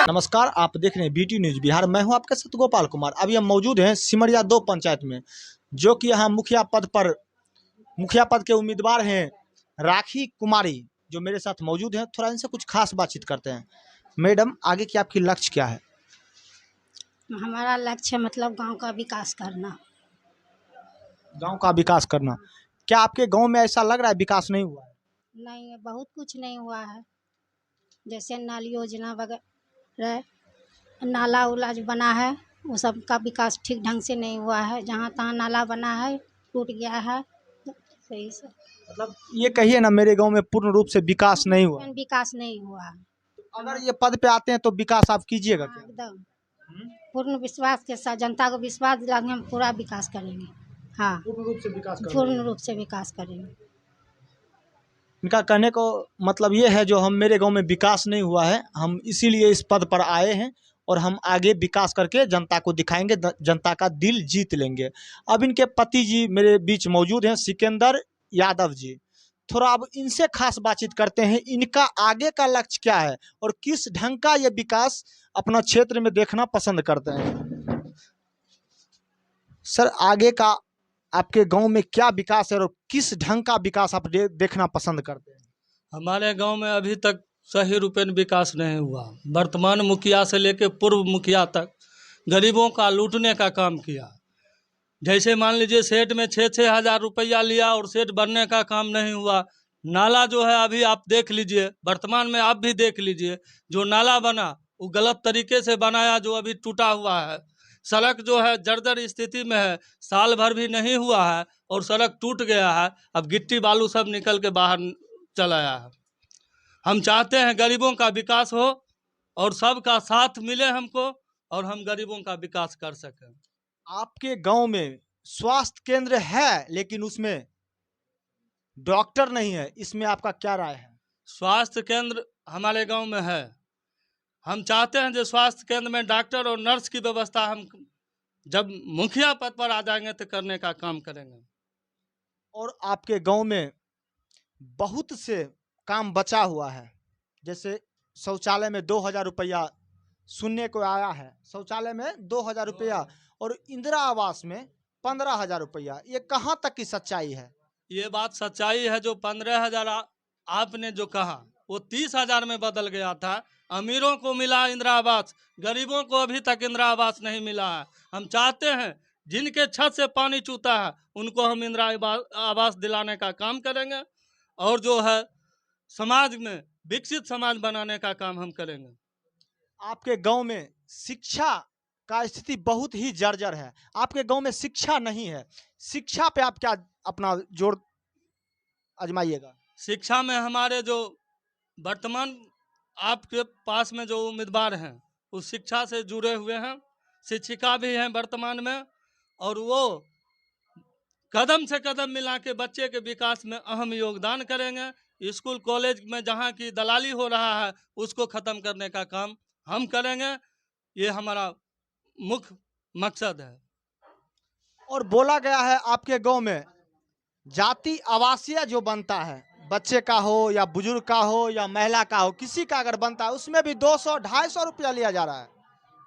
नमस्कार, आप देख रहे हैं बीटी न्यूज बिहार। मैं हूं आपके साथ गोपाल कुमार। अभी हम मौजूद हैं सिमरिया 2 पंचायत में, जो कि यहाँ मुखिया पद के उम्मीदवार हैं राखी कुमारी, जो मेरे साथ मौजूद हैं। थोड़ा इनसे कुछ खास बातचीत करते हैं। मैडम, आगे की आपकी लक्ष्य क्या है? हमारा लक्ष्य मतलब गांव का विकास करना। गांव का विकास करना। क्या आपके गांव में ऐसा लग रहा है विकास नहीं हुआ है? नहीं है, बहुत कुछ नहीं हुआ है। जैसे नल योजना वगैरह, नाला उला जो बना है वो सब का विकास ठीक ढंग से नहीं हुआ है। जहाँ तहाँ नाला बना है टूट गया है, सही से मतलब ये कहिए ना, मेरे गाँव में पूर्ण रूप से विकास नहीं हुआ है। विकास नहीं हुआ है। अगर ये पद पे आते हैं तो विकास आप कीजिएगा हाँ, क्या? एकदम पूर्ण विश्वास के साथ जनता को विश्वास दिलाकर हम पूरा विकास करेंगे। हाँ, पूर्ण रूप से विकास पूर्ण रूप से विकास करेंगे। इनका कहने को मतलब ये है, जो हम मेरे गांव में विकास नहीं हुआ है, हम इसीलिए इस पद पर आए हैं और हम आगे विकास करके जनता को दिखाएंगे, जनता का दिल जीत लेंगे। अब इनके पति जी मेरे बीच मौजूद हैं, सिकंदर यादव जी। थोड़ा अब इनसे खास बातचीत करते हैं। इनका आगे का लक्ष्य क्या है और किस ढंग का ये विकास अपना क्षेत्र में देखना पसंद करते हैं। सर, आगे का आपके गांव में क्या विकास है और किस ढंग का विकास आप देखना पसंद करते हैं? हमारे गांव में अभी तक सही रूपेण विकास नहीं हुआ। वर्तमान मुखिया से लेकर पूर्व मुखिया तक गरीबों का लूटने का काम किया। जैसे मान लीजिए सेठ में 6-6 हज़ार रुपया लिया और सेठ बनने का काम नहीं हुआ। नाला जो है अभी आप देख लीजिए, वर्तमान में आप भी देख लीजिए, जो नाला बना वो गलत तरीके से बनाया, जो अभी टूटा हुआ है। सड़क जो है जर्जर स्थिति में है, साल भर भी नहीं हुआ है और सड़क टूट गया है। अब गिट्टी बालू सब निकल के बाहर चला आया है। हम चाहते हैं गरीबों का विकास हो और सबका साथ मिले हमको, और हम गरीबों का विकास कर सकें। आपके गांव में स्वास्थ्य केंद्र है लेकिन उसमें डॉक्टर नहीं है, इसमें आपका क्या राय है? स्वास्थ्य केंद्र हमारे गांव में है। हम चाहते हैं जो स्वास्थ्य केंद्र में डॉक्टर और नर्स की व्यवस्था हम जब मुखिया पद पर आ जाएंगे तो करने का काम करेंगे। और आपके गांव में बहुत से काम बचा हुआ है, जैसे शौचालय में 2000 रुपया सुनने को आया है, शौचालय में 2000 रुपया, और इंदिरा आवास में 15,000 रुपया। ये कहाँ तक की सच्चाई है? ये बात सच्चाई है। जो 15,000 आपने जो कहा वो 30,000 में बदल गया था। अमीरों को मिला इंदिरा आवास, गरीबों को अभी तक इंदिरा आवास नहीं मिला है। हम चाहते हैं जिनके छत से पानी चूता है उनको हम इंदिरा आवास दिलाने का काम करेंगे, और जो है समाज में विकसित समाज बनाने का काम हम करेंगे। आपके गांव में शिक्षा का स्थिति बहुत ही जर्जर है। आपके गांव में शिक्षा नहीं है, शिक्षा पे आप क्या अपना जोर आजमाइएगा? शिक्षा में हमारे जो वर्तमान आपके पास में जो उम्मीदवार हैं उस शिक्षा से जुड़े हुए हैं, शिक्षिका भी हैं वर्तमान में, और वो कदम से कदम मिला के बच्चे के विकास में अहम योगदान करेंगे। स्कूल कॉलेज में जहाँ की दलाली हो रहा है उसको ख़त्म करने का काम हम करेंगे। ये हमारा मुख्य मकसद है। और बोला गया है आपके गांव में जाति आवासीय जो बनता है, बच्चे का हो या बुजुर्ग का हो या महिला का हो, किसी का अगर बनता है उसमें भी 200-250 रुपया लिया जा रहा है।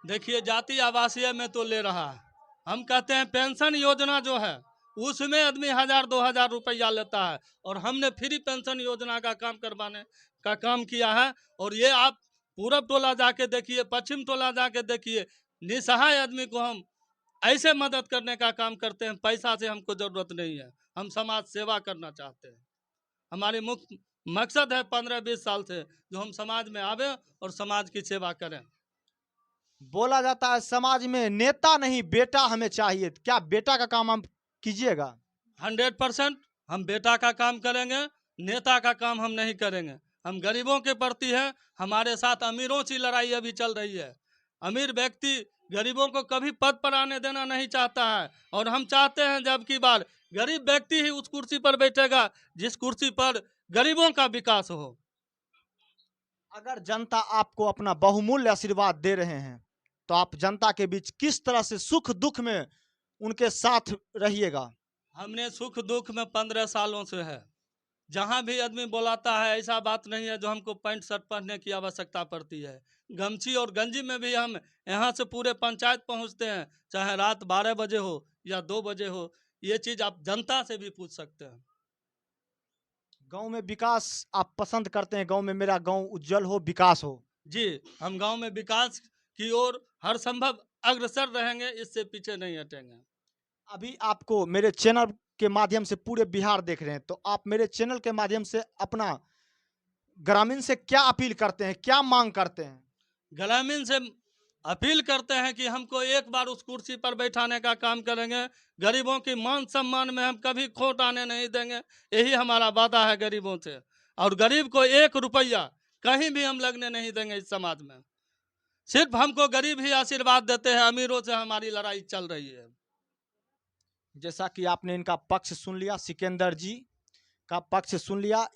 देखिए, जाति आवासीय में तो ले रहा है। हम कहते हैं पेंशन योजना जो है उसमें आदमी 1,000-2,000 रुपया लेता है, और हमने फ्री पेंशन योजना का काम करवाने का काम किया है। और ये आप पूरब टोला जाके देखिए, पश्चिम टोला जाके देखिए, निसहाय आदमी को हम ऐसे मदद करने का काम करते हैं। पैसा से हमको ज़रूरत नहीं है, हम समाज सेवा करना चाहते हैं। हमारी मुख्य मकसद है 15-20 साल से जो हम समाज में आवे और समाज की सेवा करें। बोला जाता है समाज में नेता नहीं बेटा हमें चाहिए, क्या बेटा का काम हम कीजिएगा? 100% हम बेटा का काम करेंगे, नेता का काम हम नहीं करेंगे। हम गरीबों के प्रति हैं। हमारे साथ अमीरों की लड़ाई अभी चल रही है। अमीर व्यक्ति गरीबों को कभी पद पर आने देना नहीं चाहता है, और हम चाहते हैं जब की बार गरीब व्यक्ति ही उस कुर्सी पर बैठेगा जिस कुर्सी पर गरीबों का विकास हो। अगर जनता आपको अपना बहुमूल्य आशीर्वाद दे रहे हैं तो आप जनता के बीच किस तरह से सुख दुख में उनके साथ रहिएगा? हमने सुख दुख में 15 सालों से है। जहाँ भी आदमी बुलाता है ऐसा बात नहीं है जो हमको पैंट शर्ट पहनने की आवश्यकता पड़ती है। गमछी और गंजी में भी हम यहाँ से पूरे पंचायत पहुँचते हैं, चाहे रात 12 बजे हो या 2 बजे हो। ये चीज़ आप जनता से भी पूछ सकते हैं। गांव में विकास आप पसंद करते हैं, गांव में मेरा गांव उज्जवल हो, विकास हो। जी, हम गांव में विकास की ओर हर संभव अग्रसर रहेंगे, इससे पीछे नहीं हटेंगे। अभी आपको मेरे चैनल के माध्यम से पूरे बिहार देख रहे हैं, तो आप मेरे चैनल के माध्यम से अपना ग्रामीण से क्या अपील करते हैं, क्या मांग करते हैं? ग्रामीण से अपील करते हैं कि हमको एक बार उस कुर्सी पर बैठाने का काम करेंगे। गरीबों की मान सम्मान में हम कभी खोट आने नहीं देंगे, यही हमारा वादा है गरीबों से। और गरीब को 1 रुपया कहीं भी हम लगने नहीं देंगे इस समाज में। सिर्फ हमको गरीब ही आशीर्वाद देते हैं, अमीरों से हमारी लड़ाई चल रही है। जैसा कि आपने इनका पक्ष सुन लिया, सिकंदर जी का पक्ष सुन लिया।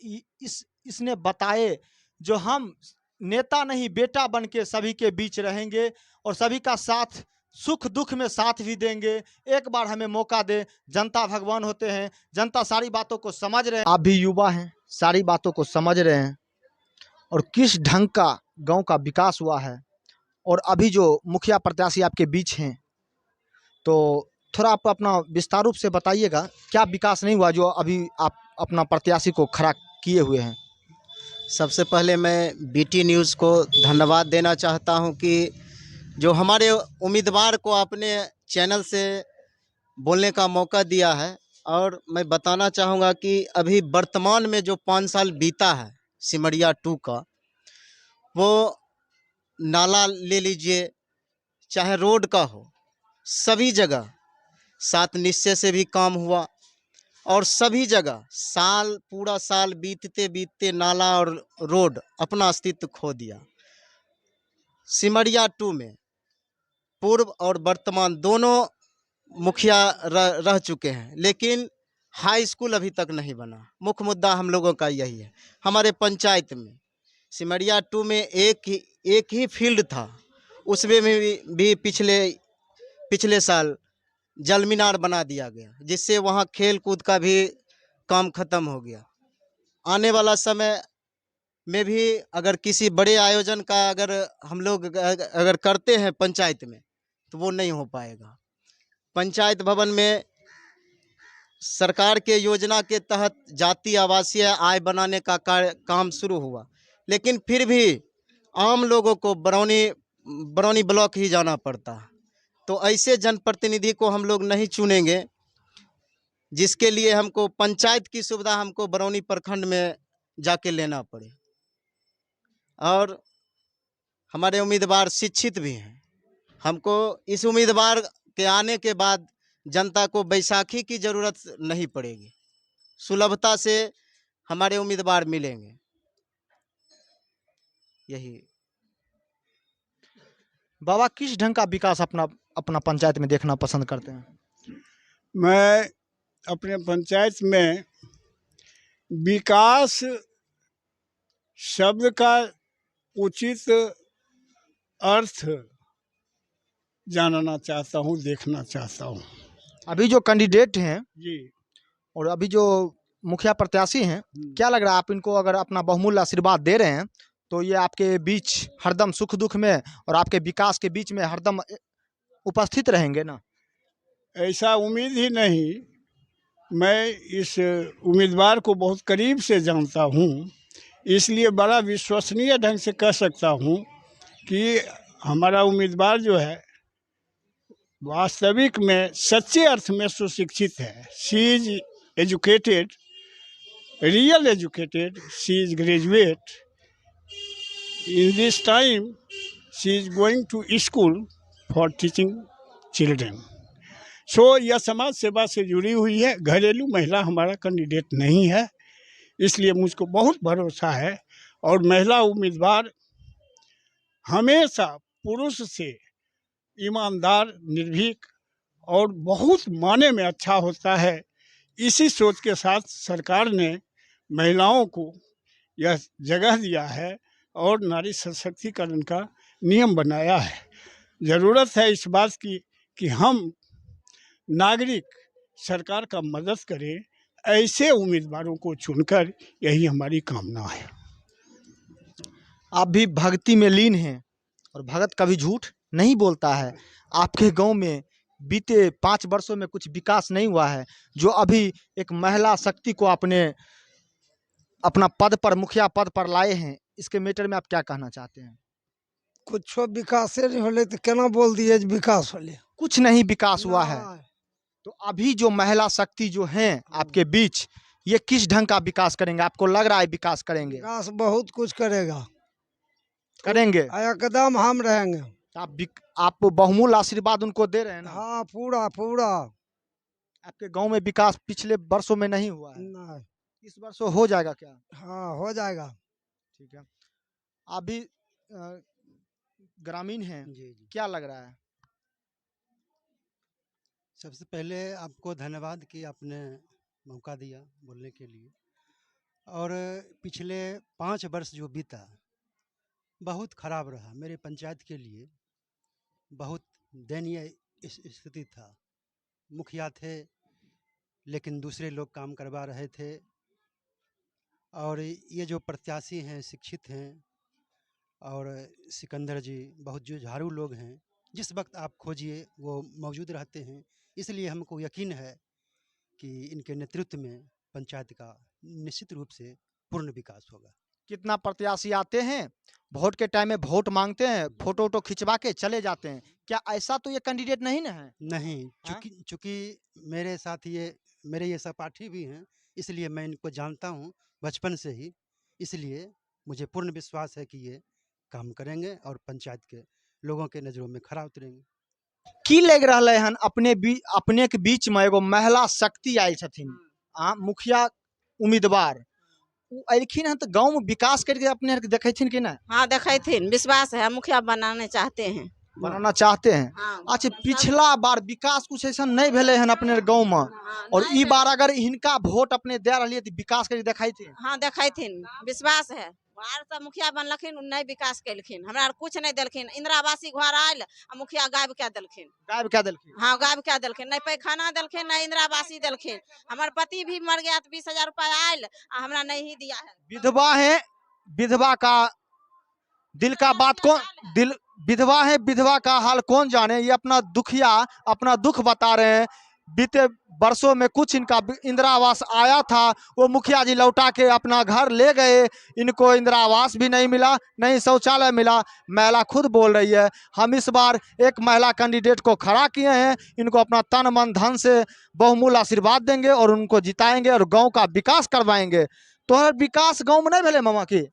इसने बताए जो हम नेता नहीं बेटा बन के सभी के बीच रहेंगे और सभी का साथ सुख दुख में साथ भी देंगे। एक बार हमें मौका दे, जनता भगवान होते हैं, जनता सारी बातों को समझ रहे हैं। आप भी युवा हैं, सारी बातों को समझ रहे हैं और किस ढंग का गांव का विकास हुआ है। और अभी जो मुखिया प्रत्याशी आपके बीच हैं, तो थोड़ा आप अपना विस्तार रूप से बताइएगा, क्या विकास नहीं हुआ जो अभी आप अपना प्रत्याशी को खड़ा किए हुए हैं? सबसे पहले मैं बीटी न्यूज़ को धन्यवाद देना चाहता हूं कि जो हमारे उम्मीदवार को अपने चैनल से बोलने का मौका दिया है। और मैं बताना चाहूँगा कि अभी वर्तमान में जो 5 साल बीता है सिमरिया 2 का, वो नाला ले लीजिए, चाहे रोड का हो, सभी जगह 7 निश्चय से भी काम हुआ और सभी जगह पूरा साल बीतते बीतते नाला और रोड अपना अस्तित्व खो दिया। सिमरिया 2 में पूर्व और वर्तमान दोनों मुखिया रह चुके हैं, लेकिन हाई स्कूल अभी तक नहीं बना। मुख्य मुद्दा हम लोगों का यही है। हमारे पंचायत में सिमरिया 2 में एक ही फील्ड था, उसमें भी पिछले साल जल मीनार बना दिया गया, जिससे वहाँ खेल कूद का भी काम खत्म हो गया। आने वाला समय में भी अगर किसी बड़े आयोजन का अगर हम लोग अगर करते हैं पंचायत में, तो वो नहीं हो पाएगा। पंचायत भवन में सरकार के योजना के तहत जातीय आवासीय आय बनाने का काम शुरू हुआ, लेकिन फिर भी आम लोगों को बरौनी ब्लॉक ही जाना पड़ता। तो ऐसे जनप्रतिनिधि को हम लोग नहीं चुनेंगे जिसके लिए हमको पंचायत की सुविधा हमको बरौनी प्रखंड में जाके लेना पड़े। और हमारे उम्मीदवार शिक्षित भी हैं। हमको इस उम्मीदवार के आने के बाद जनता को बैसाखी की ज़रूरत नहीं पड़ेगी, सुलभता से हमारे उम्मीदवार मिलेंगे। यही बाबा, किस ढंग का विकास अपना पंचायत में देखना पसंद करते हैं? मैं अपने पंचायत में विकास शब्द का उचित अर्थ जानना चाहता हूँ, देखना चाहता हूँ। अभी जो कैंडिडेट हैं जी, और अभी जो मुखिया प्रत्याशी हैं, क्या लग रहा है आप इनको अगर अपना बहुमूल्य आशीर्वाद दे रहे हैं तो ये आपके बीच हरदम सुख दुख में और आपके विकास के बीच में हरदम उपस्थित रहेंगे ना? ऐसा उम्मीद ही नहीं। मैं इस उम्मीदवार को बहुत करीब से जानता हूँ, इसलिए बड़ा विश्वसनीय ढंग से कह सकता हूँ कि हमारा उम्मीदवार जो है वास्तविक में सच्चे अर्थ में सुशिक्षित है। She is educated, real educated, she is graduate. In this time, she is going to school for teaching children. So यह समाज सेवा से जुड़ी हुई है। घरेलू महिला हमारा कैंडिडेट नहीं है, इसलिए मुझको बहुत भरोसा है। और महिला उम्मीदवार हमेशा पुरुष से ईमानदार, निर्भीक और बहुत माने में अच्छा होता है। इसी सोच के साथ सरकार ने महिलाओं को यह जगह दिया है और नारी सशक्तिकरण का नियम बनाया है। ज़रूरत है इस बात की कि हम नागरिक सरकार का मदद करें, ऐसे उम्मीदवारों को चुनकर, यही हमारी कामना है। आप भी भक्ति में लीन हैं, और भगत कभी झूठ नहीं बोलता है। आपके गांव में बीते 5 वर्षों में कुछ विकास नहीं हुआ है, जो अभी एक महिला शक्ति को अपना पद पर, मुखिया पद पर लाए हैं, इसके मैटर में आप क्या कहना चाहते हैं? कुछ विकासे नहीं होले तो केना बोल दिए जे विकास होले? कुछ नहीं विकास हुआ है। नहीं। तो अभी जो महिला शक्ति जो हैं आपके बीच, ये किस ढंग का विकास करेंगे? आपको लग रहा है विकास करेंगे? विकास बहुत कुछ करेगा, करेंगे। एकदम हम रहेंगे। आप बहुमूल्य आशीर्वाद उनको दे रहे हैं ना? हाँ पूरा पूरा। आपके गांव में विकास पिछले वर्षों में नहीं हुआ है, नहीं। इस वर्ष हो जाएगा क्या? हाँ हो जाएगा। ठीक है। आप भी ग्रामीण हैं, जी जी। क्या लग रहा है? सबसे पहले आपको धन्यवाद कि आपने मौका दिया बोलने के लिए। और पिछले 5 वर्ष जो बीता बहुत खराब रहा मेरे पंचायत के लिए, बहुत दयनीय स्थिति था। मुखिया थे लेकिन दूसरे लोग काम करवा रहे थे, और ये जो प्रत्याशी हैं शिक्षित हैं, और सिकंदर जी बहुत जुझारू लोग हैं, जिस वक्त आप खोजिए वो मौजूद रहते हैं। इसलिए हमको यकीन है कि इनके नेतृत्व में पंचायत का निश्चित रूप से पूर्ण विकास होगा। कितना प्रत्याशी आते हैं, वोट के टाइम में वोट मांगते हैं, फोटो वोटो खिंचवा के चले जाते हैं, क्या ऐसा तो ये कैंडिडेट नहीं ना है? नहीं, चूंकि मेरे साथ ये मेरे सहपाठी भी हैं, इसलिए मैं इनको जानता हूँ बचपन से ही। इसलिए मुझे पूर्ण विश्वास है कि ये काम करेंगे और पंचायत के लोगों के नज़रों में खरा उतरेंगे। की लग रहा है अपने के बीच में एगो महिला शक्ति आयल छथिन, मुखिया उम्मीदवार अखिन है, तो गांव में विकास करके अपने देखेथिन कि ना? हाँ देखेथिन, विश्वास है, मुखिया बनाने चाहते हैं। बनाना चाहते हैं। हाँ। अच्छा, पिछला बार विकास कुछ ऐसा नहीं भेले हन अपने गांव में, और ई बार अगर इनका वोट अपने दे रही तो विकास करके देखाइथिन? हाँ देखेथिन, विश्वास है। बाहर से मुखिया बनलखिन, नहीं विकास केलखिन, हमरा कुछ नहीं देलखिन। इंदिरा आवासी घर आयल आ मुखिया गायब क्या देलखिन। गायब क्या दिलखिन? हाँ गायब क्या देलखिन, नहीं पैखाना देलखिन, नहीं इंदिरा आवासी देलखिन। हमार पति भी मर गया तो 20,000 रुपया आयल आ हमरा नहीं दिया है। विधवा है, विधवा का दिल का बात कौन दिल विधवा है, विधवा का हाल कौन जाने? ये अपना दुख बता रहे हैं। बीते वर्षों में कुछ इनका इंदिरा आवास आया था, वो मुखिया जी लौटा के अपना घर ले गए। इनको इंदिरा आवास भी नहीं मिला, नहीं शौचालय मिला। महिला खुद बोल रही है, हम इस बार एक महिला कैंडिडेट को खड़ा किए हैं, इनको अपना तन मन धन से बहुमूल्य आशीर्वाद देंगे और उनको जिताएंगे और गांव का विकास करवाएंगे। तो विकास गांव में नहीं भेले मामा की?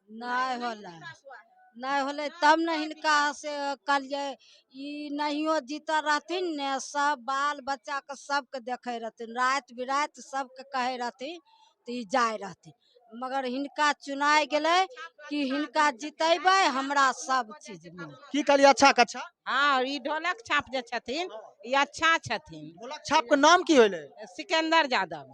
नहीं होले तब न हिनका से कलिए ई नहियो जीता रहथिन ने, सब बाल बच्चा के सबके देखे रहथिन, रात बिरात सबके कहे रहथिन तो ई जाए रहथिन। मगर हिनका चुनाय गेले कि हिनका जितेबै, हमरा सब चीज मिल। की कलिए? अच्छा कच्छा। हाँ ई ढोलक छाप जे छथिन ई अच्छा छथिन। ढोलक छाप के नाम की होले? सिकंदर यादव।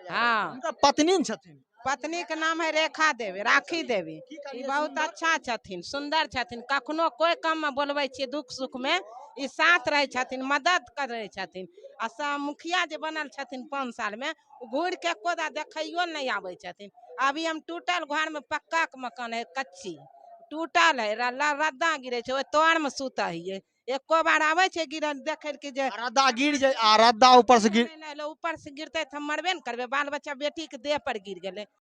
हाँ उनका पत्नी न छथिन? पत्नी के नाम है रेखा देवी, राखी देवी। ई बहुत अच्छा छथिन, सुंदर छथिन। कखनो कोई काम में बोलबे छियै दुख सुख में ई साथ रहे छथिन, मदद करे छथिन। आ मुखिया जे बनल छथिन 5 साल में, घूर के कोदा देखैयो नहीं आवे छथिन। अभी हम टूटल घर में, पक्का के मकान है, कच्ची टूटल है, रद्दा गिरे छे, ओइ तोड़ में सुता हिये। एको बार आवे छे गिरल देखे के जे रद्दा गिर जाए, रद्दा ऊपर से गिर ऊपर से गिरते तो हम मरबे न करबे। बाल बच्चा बेटी के देह पर गिर गेले।